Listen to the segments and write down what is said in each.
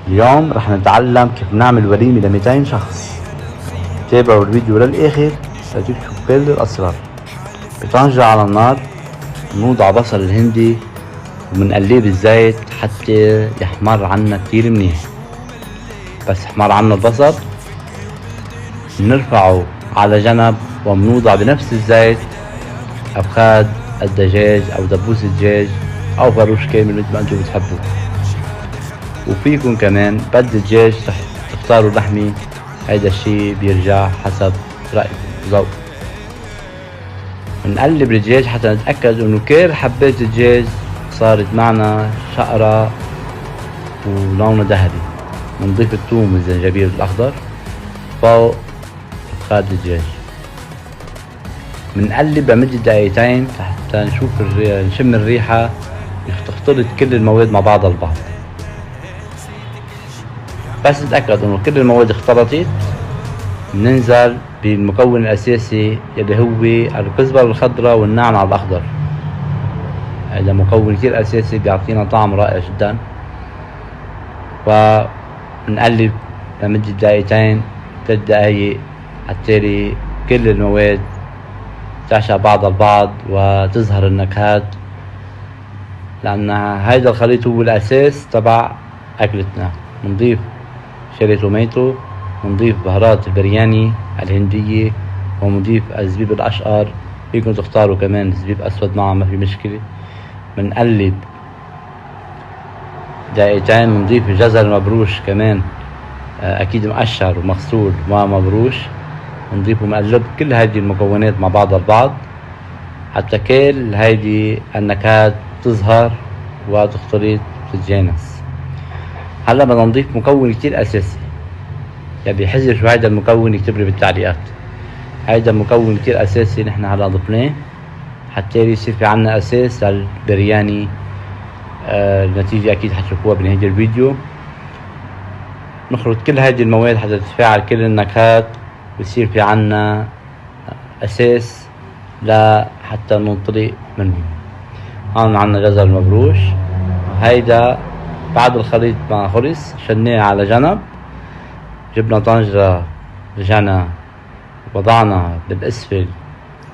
اليوم رح نتعلم كيف نعمل وليمة ل200 شخص. تابعوا الفيديو للآخر لتكشفوا كل الأسرار. بطنجرة على النار بنوضع بصل الهندي ومنقليه بالزيت حتى يحمر عنا كتير منيح. بس حمر عنا البصل بنرفعه على جنب وبنوضع بنفس الزيت أفخاد الدجاج أو دبوس الدجاج أو فروش كامل مثل ما انتم بتحبوا. وفيكم كمان بد الدجاج تختاروا لحمي، هيدا الشي بيرجع حسب رأيكم وذوق. بنقلب الدجاج حتى نتأكد انه كل حبات الدجاج صارت معنا شقرة ولونه ذهبي. بنضيف الثوم والزنجبيل الأخضر فوق أفخاد الدجاج. بنقلب لمدة دقيقتين حتى نشوف نشم الريحة، تختلط كل المواد مع بعضها البعض. بس نتأكد انه كل المواد اختلطت بننزل بالمكون الأساسي يلي هو الكزبرة الخضراء والنعناع الأخضر. هذا مكون كتير أساسي بيعطينا طعم رائع جدا. وبنقلب لمدة دقيقتين 3 دقايق حتى كل المواد تعشق بعضها البعض وتظهر النكهات، لأن هيدا الخليط هو الأساس تبع أكلتنا. بنضيف شيري توميتو، بنضيف بهارات البرياني الهندية، وبنضيف الزبيب الأشقر، فيكم تختاروا كمان زبيب أسود معه ما في مشكلة. بنقلب دقيقتين، بنضيف الجزر المبروش كمان أكيد مقشر ومغسول ومبروش، بنضيفه مقلب كل هذه المكونات مع بعضها البعض حتى كل هذه النكهات تظهر وتختلط وتتجانس. هلا بدنا نضيف مكون كتير أساسي، يعني بيحذر شو هيدا المكون يكتب لي بالتعليقات. هيدا المكون كتير أساسي نحن هلا ضفناه حتى يصير في عنا أساس للبرياني. النتيجة أكيد حتشوفوها بنهاية الفيديو. نخلط كل هذه المواد حتى تتفاعل كل النكهات ويصير في عنا أساس لحتى ننطلق منه. هون عنا جزر المبروش، هيدا بعد الخليط ما خلص شلناه على جنب. جبنا طنجرة، رجعنا وضعنا بالاسفل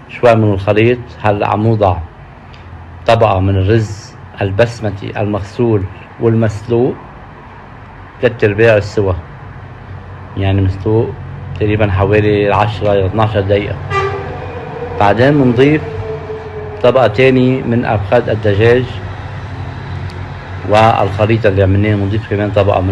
شوي من الخليط. هلا عم نوضع طبقة من الرز البسمتي المغسول والمسلوق 3/4 السوا، يعني مسلوق تقريبا حوالي 10 إلى 12 دقيقة. بعدين بنضيف طبقة تاني من أفخاد الدجاج والخليط اللي عملناه، بنضيف كمان طبقة من